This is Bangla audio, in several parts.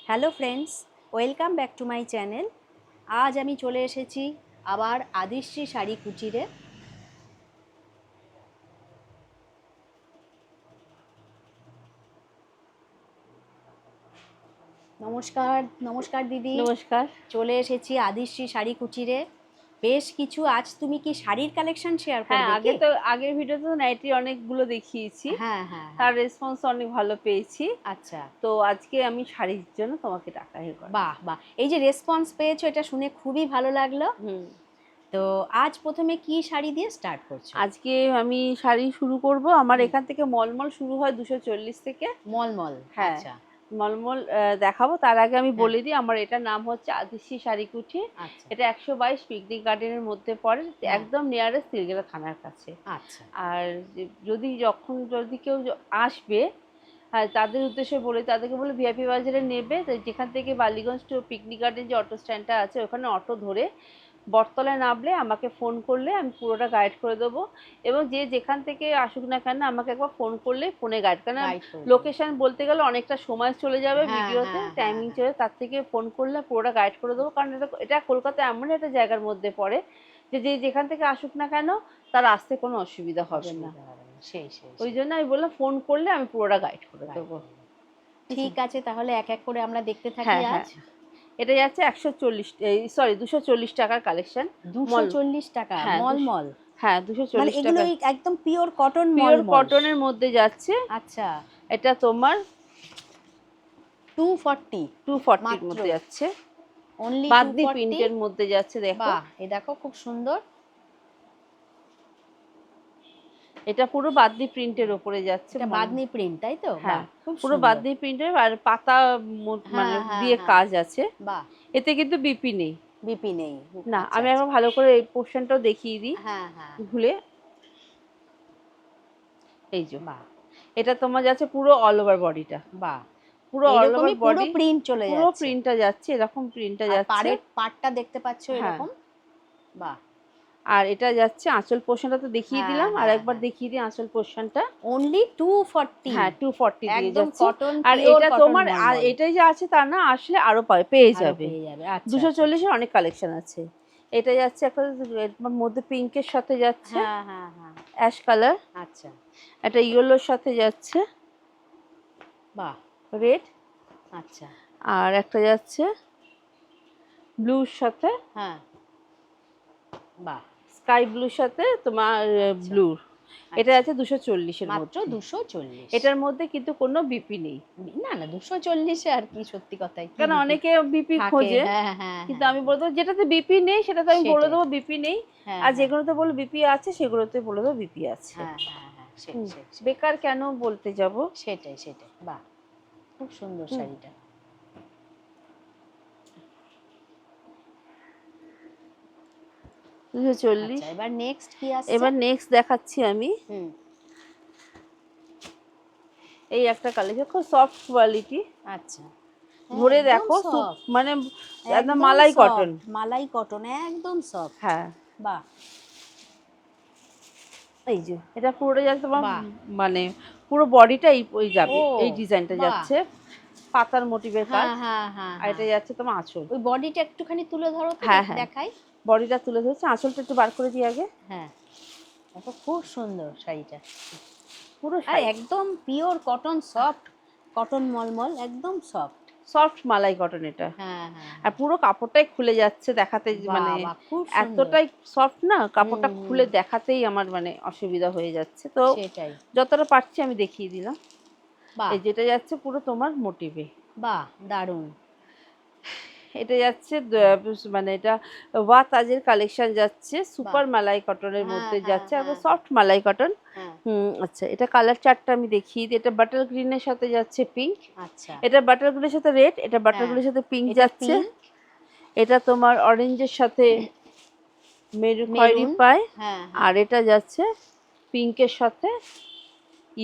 Hello friends, welcome back to my channel. আজ আমি চলে এসেছি আবার আদিশ্রী শাড়ি কুটিরে। নমস্কার নমস্কার দিদি। নমস্কার। চলে এসেছি আদিশ্রী শাড়ি কুটিরে। বেশ কিছু আজ তুমি কি শাড়ির কালেকশন শেয়ার হ্যাঁ, করবে? আগের ভিডিওতে তো নাইটি অনেকগুলো দেখিয়েছি। হ্যাঁ হ্যাঁ, তার রেসপন্স অনেক ভালো পেয়েছি। আচ্ছা, তো আজকে আমি শাড়ির জন্য তোমাকে টাকা হে করব। বাহ বাহ, এই যে রেসপন্স পেয়েছো এটা শুনে খুবই ভালো লাগলো। তো আজ প্রথমে কি শাড়ি দিয়ে স্টার্ট করছো? আজকে আমি শাড়ি শুরু করব। আমার এখান থেকে মলমল শুরু হয় 240 থেকে। মলমল, হ্যাঁ, আচ্ছা মলমল দেখাবো। তার আগে আমি হ্যাঁ। বলে দিই, আমার এটার নাম হচ্ছে আদিশ্রী শাড়ি কুঠি। আচ্ছা এটা 122 পিকনিক গার্ডেনের মধ্যে পড়ে, হ্যাঁ। একদম নিয়ারেস্ট তিলগেলা থানার কাছে। আচ্ছা আর যদি কেউ আসবে, হ্যাঁ, তাদের উদ্দেশ্যে বলে, তাদেরকে বলে ভিআইপি বাজারে নেবে। তো যেখান থেকে বালিগঞ্জ টু পিকনিক গার্ডেন যে অটো স্ট্যান্ডটা আছে, ওখানে অটো ধরে বটতলায় নামলে আমাকে ফোন করলে আমি পুরোটা গাইড করে দেবো। এবং যে যেখান থেকে আসুক না কেন আমাকে একবার ফোন করলে ফোনে গাইড, কারণ লোকেশন বলতে গেলে অনেকটা সময় চলে যাবে, হ্যাঁ, ভিডিওতে হ্যাঁ, টাইমিং হ্যাঁ। চলে, তার থেকে ফোন করলে পুরোটা গাইড করে দেবো। কারণ এটা কলকাতা এমন একটা জায়গার মধ্যে পড়ে যে যেখান থেকে আসুক না কেন তার আসতে কোনো অসুবিধা হবে না। সেই ওই জন্য আমি বললাম ফোন করলে আমি পুরোটা গাইড করে দেবো। ঠিক আছে, তাহলে এক এক করে আমরা দেখতে থাকি। হ্যাঁ হ্যাঁ, আজ এটা যাচ্ছে 240 টাকার কালেকশন। 240 টাকা হ্যাঁ মলমল, হ্যাঁ, মানে 240 এগুলো টাকা একদম পিওর কটন পিওর মলমল। কটনের মধ্যে যাচ্ছে। আচ্ছা, এটা তোমার 240 240 এর মাত্র, মধ্যে যাচ্ছে। অনলি বাদনি 240। প্রিন্টের মধ্যে যাচ্ছে, দেখো। বাহ, এই দেখো খুব সুন্দর। এটা পুরো বাদনি প্রিন্টের উপরে যাচ্ছে। এটা বাদনি প্রিন্ট, তাই তো? হ্যাঁ, বাহ, খুব পুরো সুন্দর। বাদনি প্রিন্টের, আর পাতা মানে হ্যাঁ হ্যাঁ দিয়ে হ্যাঁ, কাজ আছে। বাহ, এতে কিন্তু বিপি নেই। বিপি নেই। না, আচ্ছা, আমি আচ্ছা। একবার ভালো করে এই পোর্শনটাও দেখিয়ে দিই হ্যাঁ হ্যাঁ, ভুলে। এই যে, বাহ এটা তোমার যাচ্ছে পুরো অল ওভার বডিটা। বাহ, পুরো অল ওভার এইরকমই পুরো বডি, প্রিন্ট চলে পুরো যাচ্ছে। প্রিন্টটা যাচ্ছে, এরকম প্রিন্টটা আর যাচ্ছে। পাড়টা দেখতে পাচ্ছো হ্যাঁ, এরকম। বাহ, আর এটা যাচ্ছে আঁচল পোর্শনটা তো দেখিয়ে হ্যাঁ দিলাম, আর হ্যাঁ একবার হ্যাঁ, দেখিয়ে দিই আঁচল পোর্শনটা। অনলি 240। হ্যাঁ, 240 দিয়ে একদম যাচ্ছে। কটন, আর পিওর এটা কটন তোমার, আর মলমল। এটাই যে আছে তা না, আসলে আরো পেয়ে আরো যাবে। পেয়ে যাবে। আচ্ছা 240 এর অনেক কালেকশন আছে। এটা যাচ্ছে একটা এর মধ্যে পিঙ্কের সাথে যাচ্ছে, হ্যাঁ হ্যাঁ হ্যাঁ, অ্যাশ কালার। আচ্ছা, একটা ইয়েলোর সাথে যাচ্ছে, বাহ, রেড। আচ্ছা, আর একটা যাচ্ছে ব্লুর সাথে, হ্যাঁ, বাহ, স্কাই ব্লুর সাথে তোমার ব্লুর। এটা আচ্ছা। আছে 240 এর মাত্র মধ্যে। 240। এটার মধ্যে কিন্তু কোনো বিপি নেই। না না, 240 আর কি, সত্যি কথাই কি কারণ বিপি অনেকে বিপি থাকে। খোঁজে, হ্যাঁ হ্যাঁ কিন্তু হ্যাঁ, আমি বলবো যেটাতে বিপি নেই সেটাতে আমি বলে সেটাই। দেবো বিপি নেই। হ্যাঁ আর হ্যাঁ যেগুলোতে বলবো বিপি আছে সেগুলোতে বলে দেবো বিপি আছে। হ্যাঁ হ্যাঁ হ্যাঁ, সেটাই বেকার কেন বলতে যাব। সেটাই সেটাই। বাহ, খুব সুন্দর শাড়িটা। 240। আচ্ছা, এবার নেক্সট কি আসছে? এবার নেক্সট দেখাচ্ছি আমি। হুম, এই একটা কালেকশন, খুব সফট কোয়ালিটি। আচ্ছা, ধরে একদম দেখো, সফট, মানে একদম একদম মালাই কটন। সফট, মালাই কটন, একদম সফট। হ্যাঁ, বাহ এই যে এটা পুরোটা যাচ্ছে তোমার, বাহ, মানে পুরো বডিটা ওই যাবে, ও এই ডিজাইনটা বাহ, যাচ্ছে। পাতার মোটিভের কাজ। হ্যাঁ হ্যাঁ হ্যাঁ আর এটা যাচ্ছে তোমার আঁচল। ওই বডিটা একটুখানি তুলে ধরো তো, হ্যাঁ, হ্যাঁ। দেখাই। বডিটা তুলে ধরছে, আঁচলটা একটু বার করে দিই আগে। হ্যাঁ, দেখো খুব সুন্দর শাড়িটা, পুরো আর একদম পিওর কটন, সফট কটন, মলমল একদম সফট। সফট মালাই কটন এটা। হ্যাঁ হ্যাঁ, আর পুরো কাপড়টাই খুলে যাচ্ছে দেখাতে, মানে বাহ, খুব সুন্দর। এতটাই সফট না, কাপড়টা খুলে দেখাতেই আমার মানে অসুবিধা হয়ে যাচ্ছে, তো সেটাই, যতটা পারছি আমি দেখিয়ে দিলাম। বাহ এই যেটা যাচ্ছে পুরো তোমার মোটিভে। বাহ, দারুণ। এটা যাচ্ছে মানে এটা ওয়াতাজের কালেকশন যাচ্ছে, সুপার মালাই কটনের মধ্যে যাচ্ছে, আর সফট মালাই কটন। আচ্ছা, এটা কালার চার্টটা আমি দেখিয়ে দিই। এটা বাটার গ্রিনের সাথে যাচ্ছে পিঙ্ক। আচ্ছা, এটা বাটার গ্রিনের সাথে রেড, এটা বাটার গ্রিনের সাথে পিঙ্ক যাচ্ছে। এটা তোমার অরেঞ্জের সাথে মেরুন খয়েরি পায়। আর এটা যাচ্ছে পিঙ্কের সাথে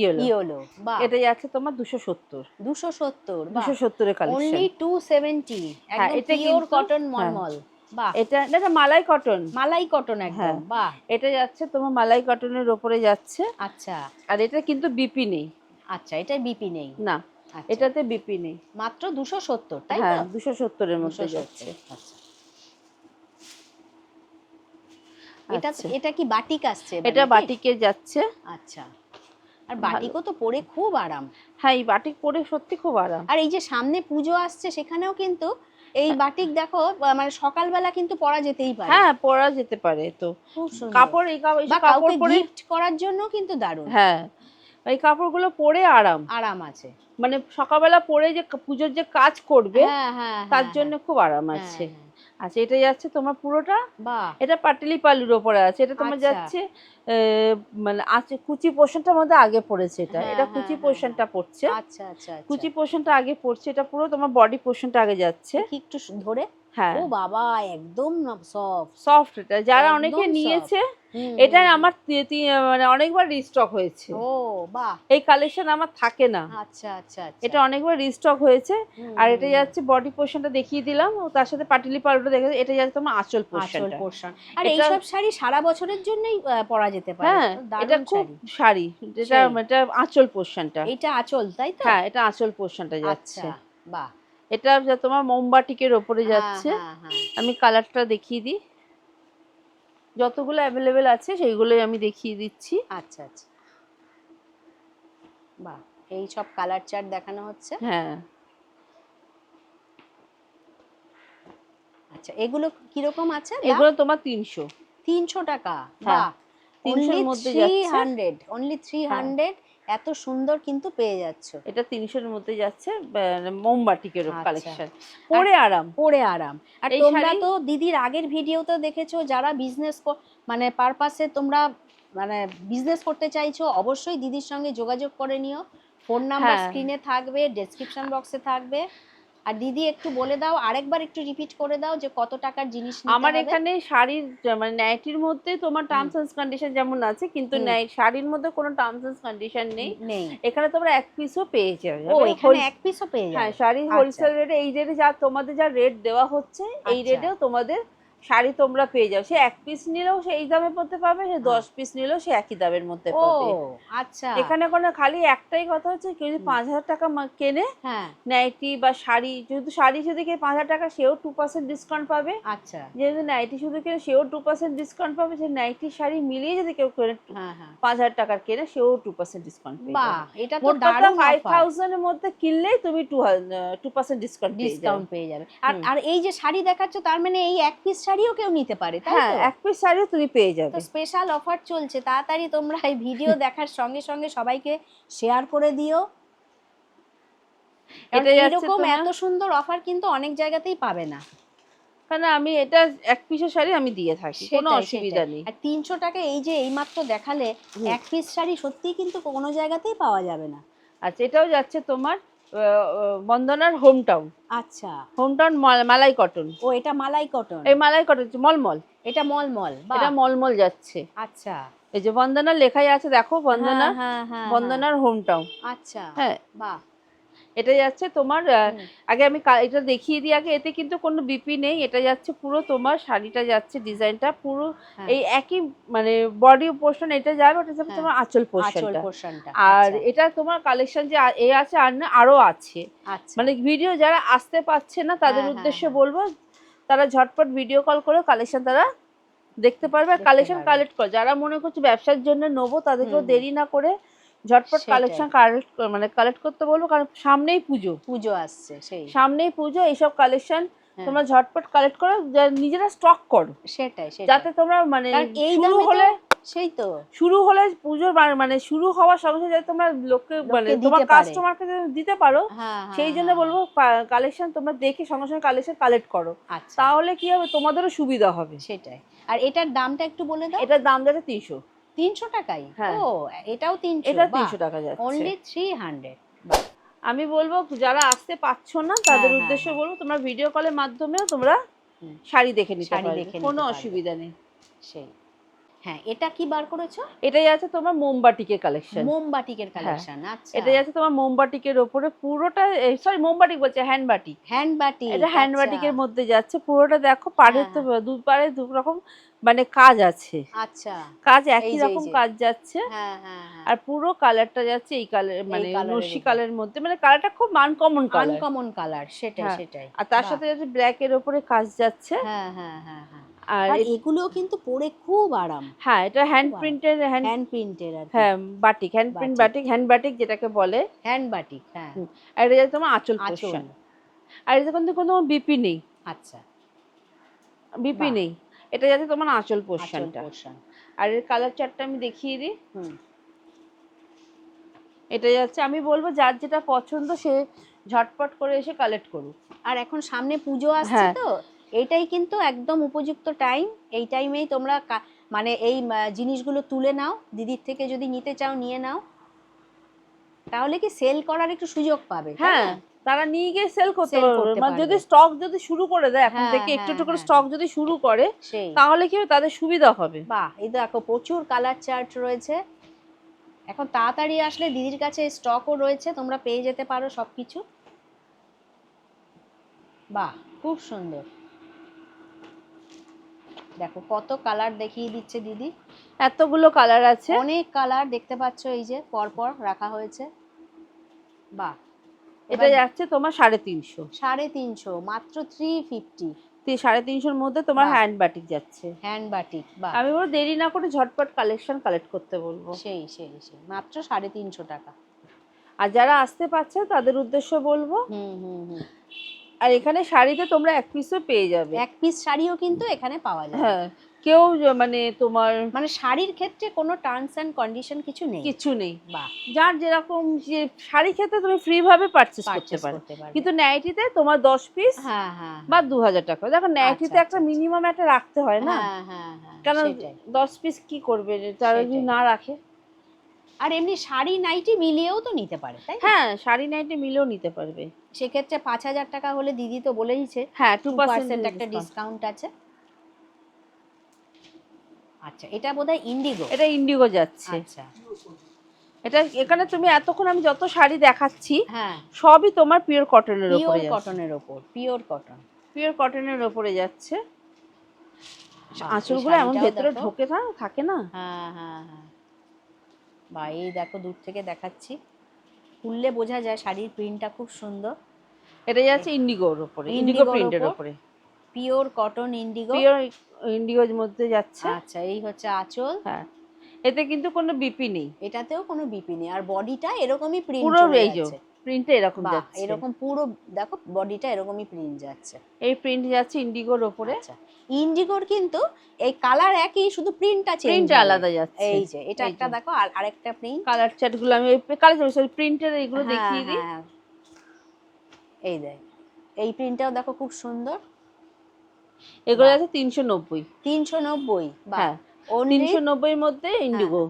ইয়েলো। বাহ, এটা যাচ্ছে তোমার 270 270 এর কালেকশন। অনলি 270, একদম এটা পিওর কটন মলমল। বাহ, এটা মালাই কটন, মালাই কটন একদম। বাহ, এটা যাচ্ছে তোমার মালাই কটনের উপরে যাচ্ছে। আচ্ছা, আর এটা কিন্তু বিপি নেই। আচ্ছা, এটা বিপি নেই না, এটাতে বিপি নেই, মাত্র 270, তাই তো? হ্যাঁ 270 এর মধ্যে যাচ্ছে। আচ্ছা, এটা কি বাটিক আসছে? এটা বাটিকে যাচ্ছে। আচ্ছা, আর বাটিকও তো পরে খুব আরাম। হ্যাঁ, এই বাটিক পরে সত্যি খুব আরাম। আর এই যে সামনে পুজো আসছে, সেখানেও কিন্তু এই বাটিক দেখো, মানে সকালবেলা কিন্তু পরা যেতেই পারে। হ্যাঁ, পরা যেতে পারে, তো খুব সুন্দর কাপড়, এই কাপড় পরে গিফট করার জন্য কিন্তু দারুণ। হ্যাঁ, এই কাপড়গুলো পরে আরাম আছে, মানে সকালবেলা পরে যে পুজোর যে কাজ করবে তার জন্য খুব আরাম আছে। আচ্ছা, এটা যাচ্ছে তোমার পুরোটা, এটা পাটলি পালুর ওপরে আছে। এটা তোমার যাচ্ছে মানে আছে কুচি পোর্শনটার মধ্যে আগে পড়েছে, এটা কুচি পোর্শনটা পড়ছে। আচ্ছা আচ্ছা, কুচি পোর্শনটা আগে পড়ছে, এটা পুরো তোমার বডি পোর্শনটা আগে যাচ্ছে। একটু ধরে, হ্যাঁ, ও বাবা, একদম সফট। এটা যারা অনেকে নিয়েছে, এটা আমার মানে অনেকবার রিস্টক হয়েছে। ও বাহ, এই কালেকশন আমার থাকে না। আচ্ছা আচ্ছা, এটা অনেকবার রিস্টক হয়েছে। আর এটা যাচ্ছে বডি পোর্শনটা দেখিয়ে দিলাম, ও তার সাথে পাটিলি পালটা দেখে। এটা যাচ্ছে তোমার আঁচল পোর্শন। আর এই সব শাড়ি সারা বছরের জন্যই পরা যেতে পারে। হ্যাঁ, এটা খুব শাড়ি, এটা আঁচল পোর্শনটা। এটা আঁচল, তাই তো? হ্যাঁ, এটা আঁচল পোর্শনটা যাচ্ছে। বাহ, এটা তোমার মোমবাটিকের ওপরে যাচ্ছে। আমি কালারটা দেখিয়ে দিই, যতগুলো অ্যাভেলেবেল আছে সেইগুলোই আমি দেখিয়ে দিচ্ছি। আচ্ছা আচ্ছা, বাহ, এই সব কালার চার্ট দেখানো হচ্ছে। হ্যাঁ, আচ্ছা, এগুলো কি রকম আছে? এগুলো তোমার 300 টাকা। বাহ, 300 এর মধ্যে যাচ্ছে। অনলি 300, এত সুন্দর কিন্তু পেয়ে যাচ্ছ। এটা 300 এর মধ্যে যাচ্ছে, মোমবাটিকের কালেকশন, পরে আরাম। আর তোমরা তো দিদির আগের ভিডিওতে দেখেছো, যারা বিজনেস মানে পারপাসে তোমরা মানে বিজনেস করতে চাইছো, অবশ্যই দিদির সঙ্গে যোগাযোগ করে নিও। ফোন নাম্বার স্ক্রিনে থাকবে, ডেসক্রিপশন বক্সে থাকবে। আর দিদি একটু বলে দাও, আরেকবার একটু রিপিট করে দাও যে কত টাকার জিনিস নিতে হবে। আমার এখানে শাড়ির মানে নাইটির মধ্যে তোমার টার্মস এন্ড কন্ডিশন যেমন আছে, কিন্তু শাড়ির মধ্যে কোনো টার্মস এন্ড কন্ডিশন নেই। এখানে তোমরা এক পিসও পেয়ে যাবে। ও, এখানে এক পিসও পেয়ে যাবে? হ্যাঁ, শাড়ি হোলসেল রেটে, এই রেটে যা তোমাদের যা রেট দেওয়া হচ্ছে, এই রেটেও তোমাদের শাড়ি তোমরা পেয়ে যাও। সে এক পিস নিলেও সেই দামে পড়তে পাবে, সে 10 পিস নিলেও সে একই দামের মধ্যে পাবে। আচ্ছা, এখানে কোনো খালি একটাই কথা হচ্ছে, কেউ যদি 5000 টাকা কেনে নাইটি বা শাড়ি, যেহেতু শাড়ি যদি কেউ 5000 টাকা, সেও 2% ডিসকাউন্ট পাবে। আচ্ছা, যেহেতু নাইটি শুধু কেনে, সেও 2% ডিসকাউন্ট পাবে। যে নাইটি শাড়ি মিলিয়ে যদি কেউ কেনে 5000 টাকার কেনে, সেও 2% ডিসকাউন্ট পেয়ে যাবে। এটা তো দারুণ অফার। 5000 এর মধ্যে কিনলেই তুমি 2% ডিসকাউন্ট পেয়ে যাবে। আর এই যে শাড়ি দেখাচ্ছ, তার মানে এই এক পিস শাড়িও কেউ নিতে পারে, তাই তো? হ্যাঁ, এক পিস শাড়িও তুমি পেয়ে যাবে। তো স্পেশাল অফার চলছে, তাড়াতাড়ি তোমরা এই ভিডিও দেখার সঙ্গে সঙ্গে সবাইকে শেয়ার করে দিও। এরকম এত সুন্দর অফার কিন্তু অনেক জায়গাতেই পাবে না, কারণ আমি এটা এক পিসের শাড়ি আমি দিয়ে থাকি, কোনো অসুবিধা নেই। আর 300 টাকা এই যে এইমাত্র দেখালে এক পিস শাড়ি, সত্যিই কিন্তু কোনো জায়গাতেই পাওয়া যাবে না। আচ্ছা, এটাও যাচ্ছে তোমার বন্দনার হোম টাউন। আচ্ছা, হোম টাউন মালাই কটন। ও, এটা মালাই কটন। এই মালাই কটন মলমল, এটা মলমল, এটা মলমল যাচ্ছে। আচ্ছা, এই যে বন্দনার লেখাই আছে, দেখো বন্দনা, বন্দনার হোম টাউন। আচ্ছা, হ্যাঁ, বাহ, এটা যাচ্ছে তোমার আগে আমি এটা দেখিয়ে দিই আগে, এতে কিন্তু কোনো বিপি নেই। এটা যাচ্ছে পুরো তোমার শাড়িটা যাচ্ছে ডিজাইনটা পুরো এই একই মানে বডি পোর্শন এটা যাবে, ওটা যাবে তোমার আঁচল পোর্শনটা। আর এটা তোমার কালেকশন যে আছে আর না আরো আছে। মানে ভিডিও যারা আসতে পারছে না তাদের উদ্দেশ্যে বলবো তারা ঝটপট ভিডিও কল করে কালেকশন তারা দেখতে পারবে, আর কালেকশন কালেক্ট করে। যারা মনে করছে ব্যবসার জন্য নেবো তাদেরকেও দেরি না করে ঝটপট কালেকশন কালেক্ট করতে বলবো, কারণ সামনেই পুজো আসছে, সামনেই পুজো। এইসব কালেকশন তোমরা ঝটপট কালেক্ট করো, নিজেরা স্টক করো, সেটাই যাতে তোমরা মানে শুরু হলে শুরু হলে পুজোর মানে শুরু হওয়ার সঙ্গে সঙ্গে যাতে তোমরা লোককে মানে তোমার কাস্টমারকে দিতে পারো, সেই জন্য বলবো কালেকশন তোমরা দেখে সঙ্গে সঙ্গে কালেকশন কালেক্ট করো, তাহলে কি হবে তোমাদেরও সুবিধা হবে। সেটাই। আর এটার দামটা একটু বলে দাও। এটার দাম যাচ্ছে 300 টাকাই। ও এটাও 300, এটা 300 টাকা যাচ্ছে, অনলি 300। আমি বলবো যারা আসতে পারছো না তাদের উদ্দেশ্যে বলবো তোমরা ভিডিও কলের মাধ্যমেও তোমরা শাড়ি দেখে নিতে পারবে, কোনো অসুবিধা নেই। সেই হ্যাঁ, এটা কি বার করেছো? এটা যাচ্ছে তোমার মোমবাটিকের কালেকশন। আচ্ছা, এটা যাচ্ছে তোমার মোমবাটিকের উপরে পুরোটা, সরি মোমবাটিক বলছে, হ্যান্ডবাটিক। এটা হ্যান্ডবাটিকের মধ্যে যাচ্ছে পুরোটা। দেখো পাড়ের তো দুপারে দু রকম মানে কাজ আছে। আচ্ছা, কাজ একই রকম কাজ যাচ্ছে। আর পুরো কালারটা যাচ্ছে এই কালার মানে নস্যি কালারের মধ্যে, মানে কালারটা খুব আনকমন কালার। সেটাই। আর তার সাথে যাচ্ছে ব্ল্যাক এর উপরে কাজ যাচ্ছে। আর এগুলো কিন্তু পরে খুব আরাম। হ্যাঁ, এটা হ্যান্ড প্রিন্টের আর হ্যাঁ batik, hand print batik, hand batik যেটাকে বলে, হ্যান্ড বাটিক। হ্যাঁ, আর এটা যাচ্ছে তোমার আঁচল পোরশন। আর এটা কিন্তু কোনো বিপি নেই। আচ্ছা, বিপি নেই। এটা যাচ্ছে তোমার আঁচল পোরশনটা। আর এর কালার চার্টটা আমি দেখিয়ে দিই। এটা যাচ্ছে, আমি বলবো যার যেটা পছন্দ সে ঝটপট করে এসে কালেক্ট করুক। আর এখন সামনে পুজো আসছে, তো এইটাই কিন্তু একদম উপযুক্ত টাইম। এই টাইমেই তোমরা মানে এই জিনিসগুলো তুলে নাও, দিদির থেকে যদি নিতে চাও নিয়ে নাও, তাহলে কি সেল করার একটু সুযোগ পাবে। হ্যাঁ, তারা নিয়ে গিয়ে সেল করতে পারবে, মানে যদি স্টক যদি শুরু করে দেয় এখন থেকে, একটু একটু করে স্টক যদি শুরু করে তাহলে কি হবে, তাদের সুবিধা হবে। বাহ, এই দেখো প্রচুর কালার চার্ট রয়েছে। এখন তাড়াতাড়ি আসলে দিদির কাছে স্টকও রয়েছে, তোমরা পেয়ে যেতে পারো সবকিছু। বাহ, খুব সুন্দর। দেখো কত কালার দেখিয়ে দিচ্ছে দিদি, এতগুলো কালার আছে, অনেক কালার দেখতে পাচ্ছ, এই যে পরপর রাখা হয়েছে। বাহ, এটা যাচ্ছে তোমার 350 মাত্র 350। 350-এর মধ্যে তোমার হ্যান্ড বাটিক যাচ্ছে। হ্যান্ড বাটিক, বাহ। আমি বলবো দেরি না করে ঝটপট কালেকশন কালেক্ট করতে বলবো। সেই মাত্র 350 টাকা। আর যারা আসতে পারছে তাদের উদ্দেশ্য বলবো আর এখানে শাড়িতে তোমরা এক পিসও পেয়ে যাবে, এক পিস শাড়িও কিন্তু এখানে পাওয়া যায়। হ্যাঁ, কেউ মানে তোমার মানে শাড়ির ক্ষেত্রে কোনো টার্মস এন্ড কন্ডিশন কিছু নেই। বাহ, যার যেরকম যে শাড়ি ক্ষেত্রে তুমি ফ্রি ভাবে পারচেজ করতে পারো, কিন্তু নাইটিতে তোমার 10 পিস বা 2000 টাকা। দেখো নাইটিতে একটা মিনিমাম একটা রাখতে হয় না, কারণ 10 পিস কি করবে তারা যদি না রাখে। আর এমনি শাড়ি নাইটি মিলিয়েও তো নিতে পারে, তাই? হ্যাঁ, শাড়ি নাইটি মিলিয়েও নিতে পারবে। সেক্ষেত্রে 5000 টাকা হলে দিদি তো বলেইছে, হ্যাঁ 2% একটা ডিসকাউন্ট আছে। আচ্ছা, এটা বোধহয় ইন্ডিগো। এটা ইন্ডিগো যাচ্ছে। আচ্ছা, এটা এখানে তুমি এতক্ষণ আমি যত শাড়ি দেখাচ্ছি হ্যাঁ সবই তোমার পিওর কটনের উপরে, পিওর কটনের উপরে যাচ্ছে। আঁচলগুলো এমন ভেতরে ঢোকে না, থাকে না। হ্যাঁ। বা এই দেখো দূর থেকে দেখাচ্ছি, খুললে বোঝা যায় শাড়ির প্রিন্টটা খুব সুন্দর। এটা যাচ্ছে ইন্ডিগোর উপরে, ইন্ডিগো প্রিন্টের উপরে, পিওর কটন ইন্ডিগোর মধ্যে যাচ্ছে। আচ্ছা, এই হচ্ছে আঁচল। হ্যাঁ, এতে কিন্তু কোনো বিপি নেই, এটাতেও কোনো বিপি নেই। আর বডিটা এরকমই প্রিন্ট, পুরো এই যে প্রিন্টটা এরকম যাচ্ছে, এরকম পুরো দেখো বডিটা এরকমই প্রিন্ট যাচ্ছে। এই প্রিন্ট যাচ্ছে ইন্ডিগোর উপরে। আচ্ছা, ইন্ডিগোর কিন্তু এই কালার একই, শুধু প্রিন্টটা আলাদা যাচ্ছে। এই যে এটা একটা দেখো, আর আরেকটা প্রিন্ট। কালার চার্টগুলো আমি কালার প্রিন্টের এইগুলো দেখিয়ে দিই। এই দেখ, এই প্রিন্টটাও দেখো খুব সুন্দর। এগুলো আছে 390। হ্যাঁ, 390 এর মধ্যে ইন্ডিগো।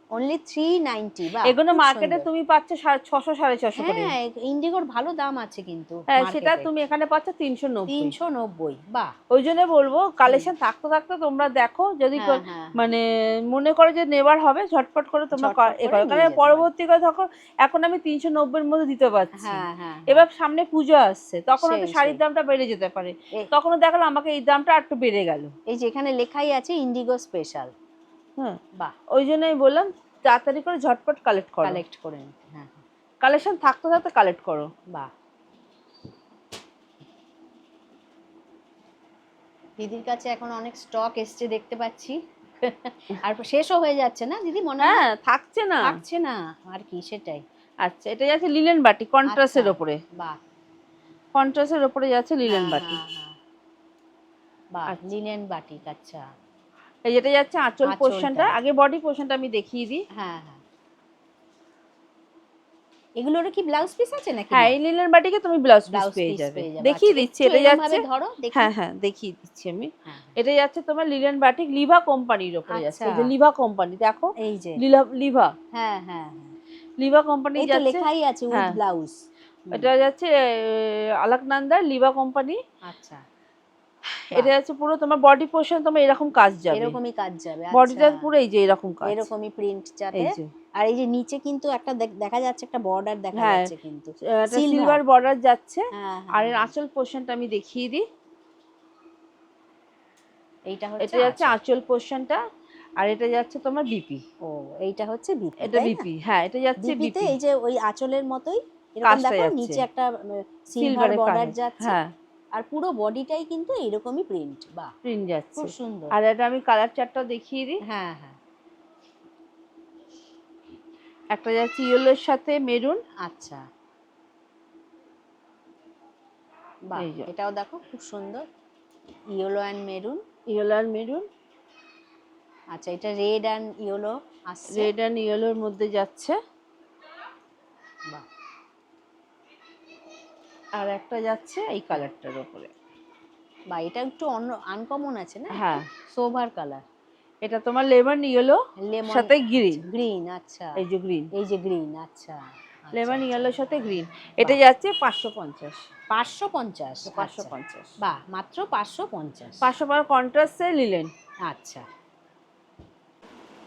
অনলি 390। বাহ, এগুলো খুব মার্কেটে সুন্দর। তুমি পাচ্ছ 650 650 করে। হ্যাঁ, ইন্ডিগোর ভালো দাম আছে কিন্তু হ্যাঁ, সেটা মার্কেটে। তুমি এখানে পাচ্ছ 390। 390। বাহ। ওই জন্য বলবো কালেকশন থাকতে থাকতে তোমরা দেখো, যদি হ্যাঁ, হ্যাঁ, মানে মনে করো যে নেবার হবে ঝটপট করে তোমরা ঝটপট এ করে করো, নিয়ে কারণ যেতে পারো। পরবর্তীকালে তখন এখন আমি 390 এর মধ্যে দিতে পারছি। হ্যাঁ, হ্যাঁ, এবার সামনে পুজো আসছে, তখন সেই, হয়তো শাড়ির সেই। দামটা বেড়ে যেতে পারে, এ- তখনও দেখালো আমাকে এই দামটা একটু বেড়ে গেল। এই যে এখানে লেখাই আছে ইন্ডিগো স্পেশাল। হ্যাঁ, বাহ, ওই জন্যই বললাম তাড়াতাড়ি করে ঝটপট কালেক্ট করো, কালেক্ট করে নিতে। হ্যাঁ, কালেকশন থাকতে থাকতে কালেক্ট করো। বাহ। দিদির কাছে এখন অনেক স্টক এসছে দেখতে পাচ্ছি। আর শেষও হয়ে যাচ্ছে না দিদি, মনে হয়? হ্যাঁ, থাকছে না। থাকছে না আর কি, সেটাই। আচ্ছা, এটা যাচ্ছে লিলেন বাটি কন্ট্রাস্টের আচ্ছা, ওপরে, বাহ। কন্ট্রাস্টের ওপরে যাচ্ছে লিলেন হ্যাঁ, বাটি। হ্যাঁ, হ্যাঁ। বাহ, আচ্ছা, লিনেন বাটিক। আচ্ছা, এই যেটা যাচ্ছে আঁচল আঁচলটা। পোর্শনটা, আগে বডি পোর্শনটা আমি দেখিয়ে দিই। হ্যাঁ, হ্যাঁ। এগুলোর কি ব্লাউজ পিস আছে নাকি? হ্যাঁ, এই লিলেন বাটিকে তুমি ব্লাউজ পিস ব্লাউজ পেয়ে পিস যাবে। পেয়ে যাবে। দেখিয়ে আচ্ছা, দিচ্ছি, একটু এটা এরম যাচ্ছে, ভাবে ধরো দেখি। হ্যাঁ হ্যাঁ দেখিয়ে দিচ্ছি আমি। হ্যাঁ, এটা যাচ্ছে তোমার লিলেন বাটিক লিভা কোম্পানির ওপরে যাচ্ছে, এই যে আচ্ছা। লিভা কোম্পানি দেখো, এই যে। লিভা হ্যাঁ, হ্যাঁ, হ্যাঁ। লিভা কোম্পানি এই তো যাচ্ছে। লেখাই আছে উইথ হ্যাঁ, ব্লাউজ। এটা যাচ্ছে আলাকনন্দার লিভা কোম্পানি। আচ্ছা, এটা যাচ্ছে পুরো তোমার বডি পোর্শন তোমার এরকম কাজ যাবে, এরকমই কাজ যাবে। বডিটা আচ্ছা, পুরো এই যে এরকম কাজ, এরকমই প্রিন্ট যাবে। এই যে। আর এই যে নিচে কিন্তু একটা দেখা যাচ্ছে, একটা বর্ডার দেখা হ্যাঁ, যাচ্ছে কিন্তু এটা সিলভার। সিলভার বর্ডার যাচ্ছে। হ্যাঁ, আর হ্যাঁ, এর হ্যাঁ। আঁচল পোর্শনটা আমি দেখিয়ে দিই। এইটা হচ্ছে এটা যাচ্ছে আঁচল। আঁচল পোর্শনটা, আর এটা যাচ্ছে তোমার বিপি। ও, এইটা হচ্ছে বিপি, এটা তাই না? বিপি, হ্যাঁ এটা যাচ্ছে বিপিতে বিপি। এই যে ওই আঁচলের মতোই এরকম কাজটা দেখো যাচ্ছে নিচে একটা সিলভার সিলভারের বর্ডার কাজ, যাচ্ছে। হ্যাঁ আর পুরো বডিটাই কিন্তু এরকমই প্রিন্ট। বাহ, প্রিন্ট যাচ্ছে। খুব সুন্দর। আর এটা আমি কালার চার্টটা দেখিয়ে দিই। হ্যাঁ, হ্যাঁ। একটা যাচ্ছে ইয়েলোর সাথে মেরুন। আচ্ছা, বাহ, এই যে এটাও দেখো খুব সুন্দর, ইয়েলো অ্যান্ড মেরুন। ইয়েলো আর মেরুন। আচ্ছা, এটা রেড অ্যান্ড ইয়েলো আসছে। রেড অ্যান্ড ইয়েলোর মধ্যে যাচ্ছে। বাহ, আর একটা যাচ্ছে এই কালারটার উপরে। বা এটা একটু অন্য আনকমন আছে না? হ্যাঁ, সোভার কালার। এটা তোমার লেমন ইয়েলো লেমন সাথে গ্রিন। গ্রিন। আচ্ছা, এই যে গ্রিন, এই যে গ্রিন। আচ্ছা, লেমন ইয়েলোর সাথে গ্রিন। এটা বাহ। যাচ্ছে 550। 550। 550, বাহ, মাত্র 550। 500 কন্ট্রাস্টে লিলেন। আচ্ছা,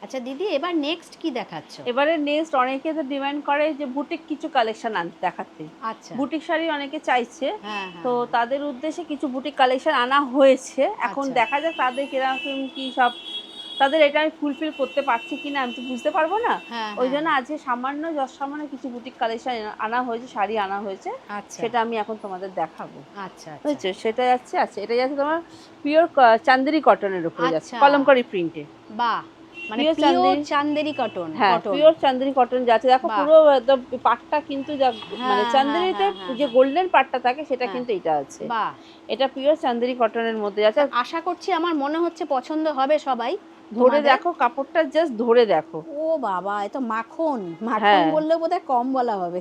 আচ্ছা দিদি, এবার নেক্সট কি দেখাচ্ছ? এবারে নেক্সট অনেকে তো ডিমান্ড করে যে বুটিক কিছু কালেকশন দেখাতে। আচ্ছা, বুটিক শাড়ি অনেকে চাইছে, হ্যাঁ, হ্যাঁ, তো তাদের উদ্দেশ্যে কিছু বুটিক কালেকশন আনা হয়েছে। এখন আচ্ছা। দেখা যাক তাদের কিরকম কি সব, তাদের এটা আমি ফুলফিল করতে পারছি কিনা আমি তো বুঝতে পারবো না। হ্যাঁ, ওই হ্যাঁ, জন্য আজকে সামান্য কিছু বুটিক কালেকশন আনা হয়েছে, শাড়ি আনা হয়েছে, আচ্ছা, সেটা আমি এখন তোমাদের দেখাবো। আচ্ছা, আচ্ছা, বুঝছো, সেটা যাচ্ছে, আচ্ছা এটা যাচ্ছে তোমার পিওর চান্দেরি কটনের উপরে যাচ্ছে, আচ্ছা। কলমকারি প্রিন্টে। বাহ, মানে Pure pure Chanderi. Chanderi cotton. হ্যাঁ, পিওর চান্দেরি কটন যাচ্ছে, দেখো বাহ। পুরো একদম পাটটা কিন্তু মানে হ্যাঁ, চান্দেরিতে হ্যাঁ, হ্যাঁ, যে হ্যাঁ। গোল্ডেন পাটটা থাকে সেটা হ্যাঁ। কিন্তু এটা আছে। বাহ, এটা পিওর চান্দেরি কটনের মধ্যে যাচ্ছে। আশা করছি, আমার মনে হচ্ছে পছন্দ হবে সবাই। ধরে তোমাদের। দেখো কাপড়টা, জাস্ট ধরে দেখো। ও বাবা, এ তো মাখন। মাখন হ্যাঁ, বললেও বোধহয় কম বলা হবে।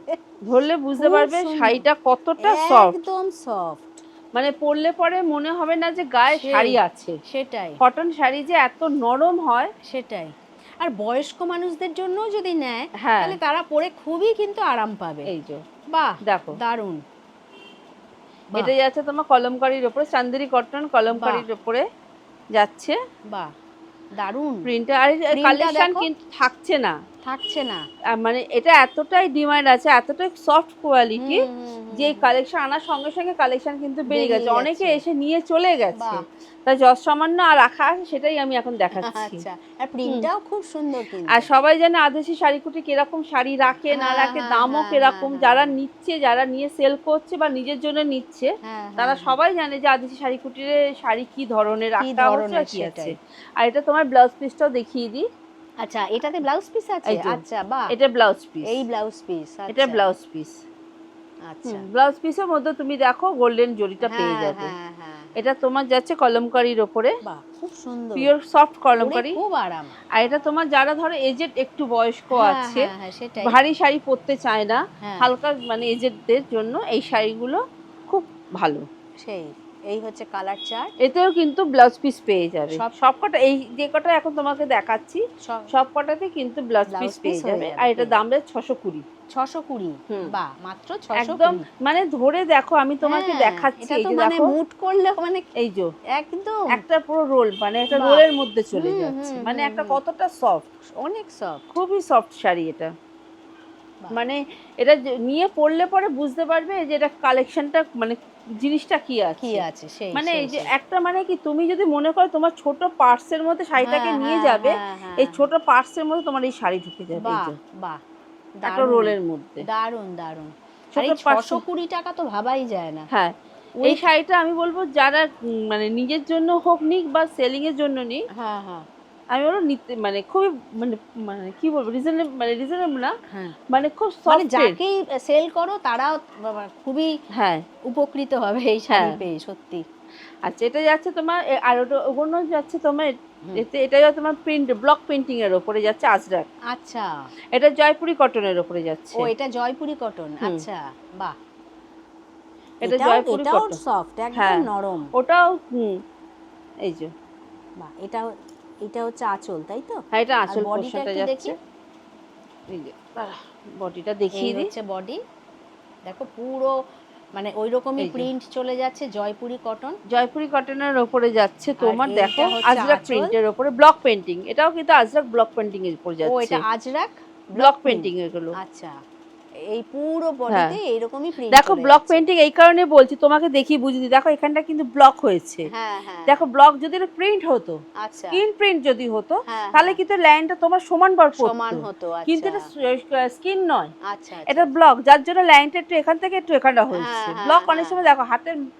ধরলে বুঝতে খুব পারবে সুন্দর। শাড়িটা কতটা সফট, একদম সফট। মানে পরলে পরে মনে হবে না যে গায়ে শাড়ি আছে। সেটাই, কটন শাড়ি যে এত নরম হয়। সেটাই। আর বয়স্ক মানুষদের জন্য যদি নেয়, হ্যাঁ, তাহলে তারা পরে খুবই কিন্তু আরাম পাবে। এই যে বাহ, দেখো, দারুণ। এটা যাচ্ছে তোমার কলমকারির উপরে, চান্দেরি কটন কলমকারির উপরে যাচ্ছে। বাহ, দারুণ প্রিন্টটা আর প্রিন্টটা কালেকশন দেখো। কিন্তু থাকছে না, থাকছে না। মানে এটা এতটাই ডিমান্ড আছে, এতটাই সফট কোয়ালিটি, হুম, হুম, যে হুম, কালেকশন আনার সঙ্গে সঙ্গে কালেকশন কিন্তু বেড়ে বেরিয়ে গেছে, অনেকে যাচ্ছে। এসে নিয়ে চলে গেছে। বাহ। তাই যত সামান্য আর রাখা আছে সেটাই আমি এখন দেখাচ্ছি। আচ্ছা, আর প্রিন্টটাও খুব সুন্দর কিন্তু। আর সবাই জানে আদেশি শাড়িকুটি কিরকম শাড়ি রাখে না হ্যাঁ, রাখে, হ্যাঁ, দামও হ্যাঁ, কিরকম, হ্যাঁ, যারা হ্যাঁ। নিচ্ছে, যারা নিয়ে সেল করছে বা নিজের জন্য নিচ্ছে, হ্যাঁ, তারা হ্যাঁ, সবাই জানে যে আদেশি শাড়িকুটির শাড়ি কি ধরনের কি রাখা হচ্ছে ধরনের, আর কি আছে। সেটাই। আর এটা তোমার ব্লাউজ পিসটাও দেখিয়ে দিই। আচ্ছা, এটাতে ব্লাউজ পিস আছে? এই যে, আচ্ছা, বাহ, এটা ব্লাউজ পিস, এই ব্লাউজ পিস। এটা আচ্ছা, ব্লাউজ পিস। আচ্ছা। ব্লাউজ পিসের মধ্যে তুমি দেখো গোল্ডেন জরিটা পেয়ে হ্যাঁ, যাবে। হ্যাঁ, হ্যাঁ। এটা তোমার যাচ্ছে কলমকারির ওপরে, বাহ, খুব সুন্দর। পিওর সফট পরে কলমকারি। খুব আরাম। আর এটা তোমার যারা ধরো এজেড একটু বয়স্ক হ্যাঁ, আছে, হ্যাঁ, হ্যাঁ, সেটাই। ভারী শাড়ি পরতে চায় না, হ্যাঁ। হালকা মানে এজেডদের জন্য এই শাড়িগুলো খুব ভালো। সেই এই হচ্ছে কালার চার্ট। এতেও কিন্তু ব্লাউজ পিস পেয়ে যাবে সব- সবকটা, এই যে কটা এখন তোমাকে দেখাচ্ছি সবকটাতে কিন্তু ব্লাউজ পিস ব্লাউজ পেয়ে পিস হয়ে যাবে। যাবে, আর এটা পেয়ে দাম রয়েছে 620। 620, হুম। বাহ, মাত্র 620। একদম মানে ধরে দেখো, আমি তোমাকে দেখাচ্ছি, এটা এই তো যে মানে দেখো, মুট করলে মানে এই যে একদম একটা পুরো রোল, মানে একটা বাহ। রোলের মধ্যে চলে হুম, যাচ্ছে, হুম, মানে হুম, একটা হুম। কতটা সফট, অনেক সফট। খুবই সফট শাড়ি এটা। বাহ। মানে এটা নিয়ে পড়লে পরে বুঝতে পারবে যে এটা কালেকশনটা, মানে জিনিসটা কি কি আছে। আছে সেই মানে সেই এই যে সেই। একটা, মানে কি তুমি যদি মনে করো তোমার ছোট পার্সের মধ্যে শাড়িটাকে হ্যাঁ, নিয়ে হ্যাঁ, যাবে, হ্যাঁ, হ্যাঁ, এই হ্যাঁ। ছোট পার্সের মধ্যে তোমার এই শাড়ি ঢুকে যাবে, এই বাহ, যে বাহ, একটা দারুণ, রোলের মধ্যে দারুণ, দারুণ। আর ছোট এই পার্সে। 620 টাকা তো ভাবাই যায় না। হ্যাঁ, এই With- শাড়িটা আমি বলবো যারা মানে নিজের জন্য হোক নিক বা সেলিং এর জন্য নিক, হ্যাঁ, হ্যাঁ, আমি বলবো নিতে, মানে খুবই, মানে মানে কি বলবো, রিজনেবল, মানে রিজনেবল না, হ্যাঁ। মানে খুব মানে সফট। যাকেই সেল করো তারাও বাবা খুবই হ্যাঁ, উপকৃত হবে এই শাড়ি হ্যাঁ। পেয়ে, সত্যি। আচ্ছা, এটা যাচ্ছে তোমার আর ওটা ওগুলো যাচ্ছে তোমার হুম। এটা যাচ্ছে তোমার প্রিন্ট ব্লক প্রিন্টিং এর উপরে যাচ্ছে আজরাক। আচ্ছা, এটা জয়পুরি কটনের উপরে যাচ্ছে। ও এটা জয়পুরি কটন, হুম। আচ্ছা, বাহ। এটা এটাও জয়পুরি এটাও কটন। সফট, একদম হ্যাঁ, নরম। ওটাও এই যে, বাহ, এটাও, এটা হচ্ছে আঁচল, তাই তো? হ্যাঁ, এটা আর আঁচল বডিটা পোর্শনটা একটু যাচ্ছে। দেখি। এই যে বডিটা এই দেখিয়ে দিই। হচ্ছে বডি, দেখো পুরো মানে ওই রকমই এই যে প্রিন্ট চলে যাচ্ছে, জয়পুরি কটন। জয়পুরি কটনের উপরে যাচ্ছে তোমার, এইটা দেখো হচ্ছে আজরাক আঁচল। প্রিন্টের উপরে ব্লক পেন্টিং, এটাও কিন্তু আজরাক ব্লক পেন্টিং এর উপর ও যাচ্ছে। এটা আজরাক ব্লক প্রিন্ট। পেন্টিং এগুলো। আচ্ছা, এই পুরো হ্যাঁ, বডিতে এইরকমই প্রিন্ট দেখো চলে ব্লক যাচ্ছে। পেন্টিং এই কারণে বলছি তোমাকে, দেখিয়ে বুঝিয়ে দিই। দেখো এখানটা কিন্তু ব্লক হয়েছে। হ্যাঁ, হ্যাঁ, দেখো ব্লক যদি এটা প্রিন্ট হতো, আচ্ছা, স্ক্রিন প্রিন্ট যদি হতো, হ্যাঁ, তাহলে হ্যাঁ, কিন্তু লাইনটা তোমার সমান বার সমান পড়তো, হতো, কিন্তু আচ্ছা, এটা স্ক্রিন নয়, আচ্ছা, এটা আচ্ছা, ব্লক, যার জন্য লাইনটা একটু এখান থেকে একটু এখানটা হয়েছে। হ্যাঁ, হ্যাঁ, ব্লক অনেক হ্যাঁ, সময় দেখো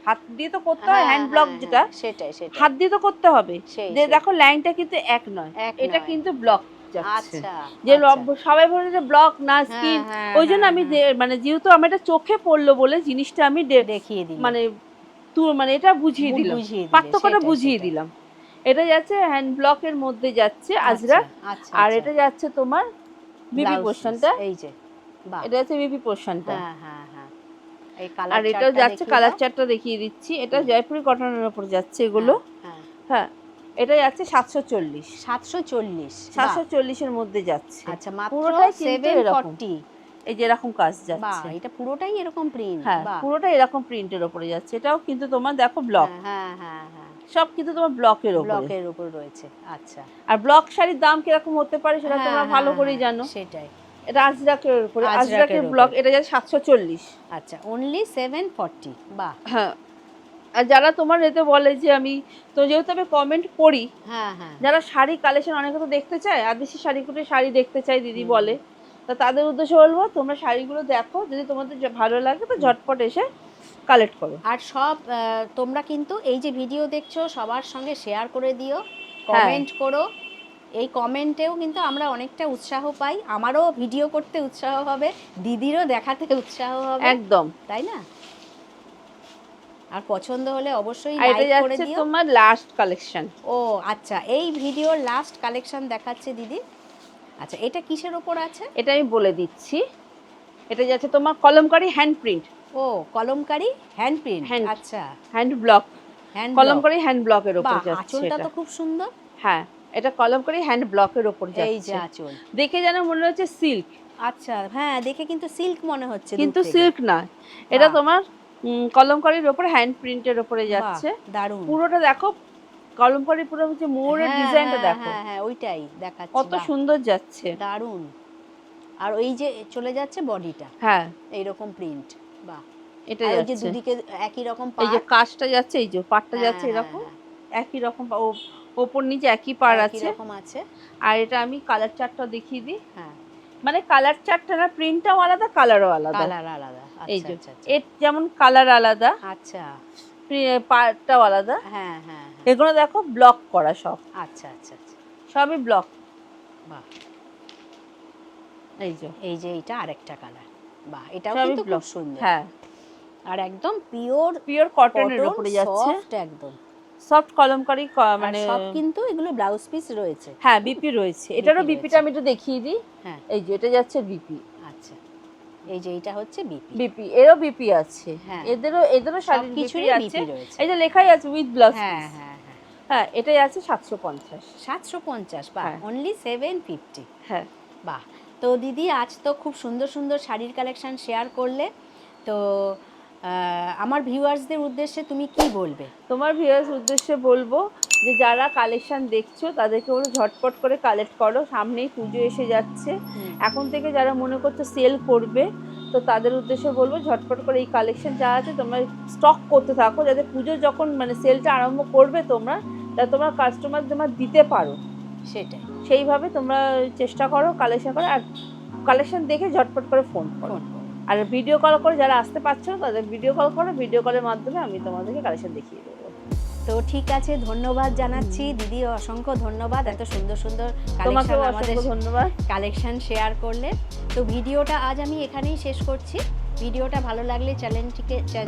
হাত দিয়ে তো করতে হয়, হ্যাঁ, হ্যান্ড ব্লক হ্যাঁ, যেটা, হ্যাঁ, সেটাই সেটাই, হাত দিয়ে তো করতে হবে। সেই যে সেই। দেখো লাইনটা কিন্তু এক নয়, এক এটা নয়, কিন্তু ব্লক যাচ্ছে। আচ্ছা, যে আচ্ছা, সবাই বলে যে ব্লক না হ্যাঁ, স্ক্রিন, হ্যাঁ, ওই জন্য হ্যাঁ, আমি হ্যাঁ, মানে যেহেতু আমার এটা চোখে পড়লো বলে জিনিসটা আমি দেখিয়ে দিলে, মানে মানে এটা বুঝিয়ে দিলাম, বুঝিয়ে দিলে, পার্থক্যটা সেটাই বুঝিয়ে সেটাই। দিলাম। এটা যাচ্ছে হ্যান্ড ব্লকের মধ্যে যাচ্ছে আচ্ছা, আজরাক। আচ্ছা, আর আচ্ছা, এটা যাচ্ছে তোমার বিপি ব্লাউজ পিস, পোর্শনটা, এই যে, বাহ, এটা যাচ্ছে বিপি পোর্শনটা। হ্যাঁ, হ্যাঁ, হ্যাঁ, এই আর কালার এটাও চার্টটা যাচ্ছে, দেখিয়ে কালার দাও। চার্টটা দেখিয়ে দিচ্ছি, এটা হুম, জয়পুরি কটনের উপর যাচ্ছে এগুলো। হ্যাঁ, হ্যাঁ, হ্যাঁ, এটা যাচ্ছে 740। 740, বাহ, 740 এর মধ্যে যাচ্ছে। আচ্ছা, মাত্র পুরোটাই কিন্তু এরকম, 740, এই যে এরকম কাজ বাহ, যাচ্ছে। এটা পুরোটাই এরকম প্রিন্ট, হ্যাঁ, বাহ, পুরোটাই এরকম প্রিন্টের উপরে যাচ্ছে। এটাও কিন্তু তোমার দেখো ব্লক, হ্যাঁ, হ্যাঁ, হ্যাঁ, হ্যাঁ, সব কিন্তু তোমার ব্লকের উপরে। ব্লকের উপর রয়েছে, আচ্ছা, আর ব্লক শাড়ির দাম কিরকম হতে পারে সেটা হ্যাঁ, তোমরা ভালো হ্যাঁ, করেই হ্যাঁ, জানো। সেটাই, এটা আজরাকের উপরে, আজরাকের আজরাকের ব্লক, উপর, এটা যাচ্ছে 740। আচ্ছা, অনলি 740, বাহ, হ্যাঁ, আর যারা তোমার এতে বলে যে আমি, তো যেহেতু আমি কমেন্ট পড়ি, হ্যাঁ, হ্যাঁ, যারা শাড়ি কালেকশন অনেকে তো দেখতে চায়, আদিবাসী শাড়ি দেখতে চাই দিদি হুম, বলে, তা তাদের উদ্দেশ্যে বলবো তোমরা শাড়িগুলো দেখো, যদি তোমাদের ভালো লাগে তো হুম। ঝটপট এসে কালেক্ট করো। আর সব তোমরা কিন্তু এই যে ভিডিও দেখছো সবার সঙ্গে শেয়ার করে দিও, হ্যাঁ, কমেন্ট করো। এই কমেন্টেও কিন্তু আমরা অনেকটা উৎসাহ পাই, আমারও ভিডিও করতে উৎসাহ হবে, দিদিরও দেখাতে উৎসাহ হবে, একদম। তাই না? আর পছন্দ হলে অবশ্যই আর এটা লাইক করে যাচ্ছে দিও। তোমার লাস্ট কালেকশন। ও আচ্ছা, এই ভিডিওর লাস্ট কালেকশন দেখাচ্ছে দিদি। আচ্ছা, এটা কিসের ওপর আছে? এটা আমি বলে দিচ্ছি, এটা যাচ্ছে তোমার কলমকারী হ্যান্ড প্রিন্ট। ও কলমকারী হ্যান্ড প্রিন্ট, হ্যান্ড, আচ্ছা, hand block, hand Kalamkari hand ব্লকের উপর বাহ, যাচ্ছে আঁচলটা এটা। তো খুব সুন্দর, হ্যাঁ, এটা কলমকারী হ্যান্ড ব্লকের উপর এই যে যাচ্ছে। আঁচল, দেখে যেন মনে হচ্ছে সিল্ক, আচ্ছা, হ্যাঁ, দেখে কিন্তু সিল্ক মনে হচ্ছে, কিন্তু দূর থেকে। সিল্ক না, এটা বাহ। তোমার কলমকারীর উপরে হ্যান্ড প্রিন্টের উপরে বাহ, যাচ্ছে। দারুণ, পুরোটা দেখো কলমকারী, পুরো হচ্ছে মোহরের হ্যাঁ, ডিজাইনটা হ্যাঁ, দেখো হ্যাঁ, হ্যাঁ, ওইটাই দেখাচ্ছি, কত বাহ, সুন্দর যাচ্ছে। দারুণ। আর ওই যে চলে যাচ্ছে বডিটা, হ্যাঁ, এইরকম প্রিন্ট, বাহ, এটা আর ওই যে যাচ্ছে, দুদিকে একই রকম এই যে পাড়, কাজটা যাচ্ছে, এই যে পাটটা হ্যাঁ, যাচ্ছে হ্যাঁ, এরকম হ্যাঁ, একই রকম, ওপর নিচে একই পাড় একই আছে। রকম আছে, আর এটা আমি কালার চার্টটা দেখিয়ে দিই, হ্যাঁ, মানে কালার চার্টটা না, প্রিন্টটাও আলাদা, কালারও আলাদা। কালার আলাদা, এই আচ্ছা, যে আচ্ছা, আচ্ছা, এর যেমন কালার আলাদা, আচ্ছা, পাড়টাও আলাদা। হ্যাঁ, হ্যাঁ, হ্যাঁ, এগুলো দেখো ব্লক করা সব, আচ্ছা, আচ্ছা, আচ্ছা, সবই ব্লক। বাহ, এই যে এই যে এইটা আরেকটা কালার, বাহ, এটাও সবই কিন্তু খুব ব্লক। সুন্দর, হ্যাঁ, আর একদম পিওর পিওর কটনের উপরে যাচ্ছে, সফট একদম, সফট কলমকারী মানে মানে সব কিন্তু এগুলো ব্লাউজ পিস রয়েছে, হ্যাঁ বিপি রয়েছে। এটারও বিপি বিপিটা রয়েছে। আমি একটু দেখিয়ে দিই, হ্যাঁ, এই যে এটা যাচ্ছে বিপি। আচ্ছা, এই যে এটা হচ্ছে বিপি। বিপি, এরও বিপি আছে, হ্যাঁ। এদেরও শাড়ির বিপি সবকিছুরই আছে। বিপি রয়েছে। এই যে লেখাই আছে উইথ ব্লাউজ হ্যাঁ পিস। হ্যাঁ হ্যাঁ। হ্যাঁ, এটাই আছে 750। 750, বাহ, হ্যাঁ। অনলি 750। হ্যাঁ। বাহ। তো দিদি আজ তো খুব সুন্দর সুন্দর শাড়ির কালেকশন শেয়ার করলে, তো আমার ভিউয়ার্সদের উদ্দেশ্যে তুমি কি বলবে? তোমার ভিউয়ার্স উদ্দেশ্যে বলবো যে যারা কালেকশন দেখছো তাদেরকে বলো ঝটপট করে কালেক্ট করো, সামনেই পুজো এসে যাচ্ছে। এখন থেকে যারা মনে করছো সেল করবে, তো তাদের উদ্দেশ্যে বলবো ঝটপট করে এই কালেকশন যা আছে তোমরা স্টক করতে থাকো, যাতে পুজো যখন মানে সেলটা আরম্ভ করবে তোমরা, যাতে তোমরা কাস্টমার তোমরা দিতে পারো, সেটাই। সেইভাবে তোমরা চেষ্টা করো কালেকশন করো। আর কালেকশন দেখে ঝটপট করে ফোন করো। আর ভিডিও কল করে যারা আসতে পারছো না তাদের ভিডিও কল করো, ভিডিও কলের মাধ্যমে আমি তোমাদেরকে কালেকশন দেখিয়ে দেবো। তো ঠিক আছে, ধন্যবাদ জানাচ্ছি দিদি, অসংখ্য ধন্যবাদ, এত সুন্দর সুন্দর তোমাকেও কালেকশন আমাদের অসংখ্য ধন্যবাদ। কালেকশন শেয়ার করলে। তো ভিডিওটা আজ আমি এখানেই শেষ করছি। ভিডিওটা ভালো লাগলে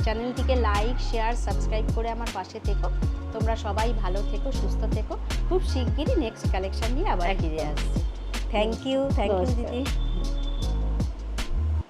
চ্যানেলটিকে লাইক, শেয়ার, সাবস্ক্রাইব করে আমার পাশে থেকো। তোমরা সবাই ভালো থেকো, সুস্থ থেকো। খুব শিগগিরই নেক্সট কালেকশন নিয়ে আবার ফিরে আসছি। থ্যাংক ইউ নমস্কার। দিদি।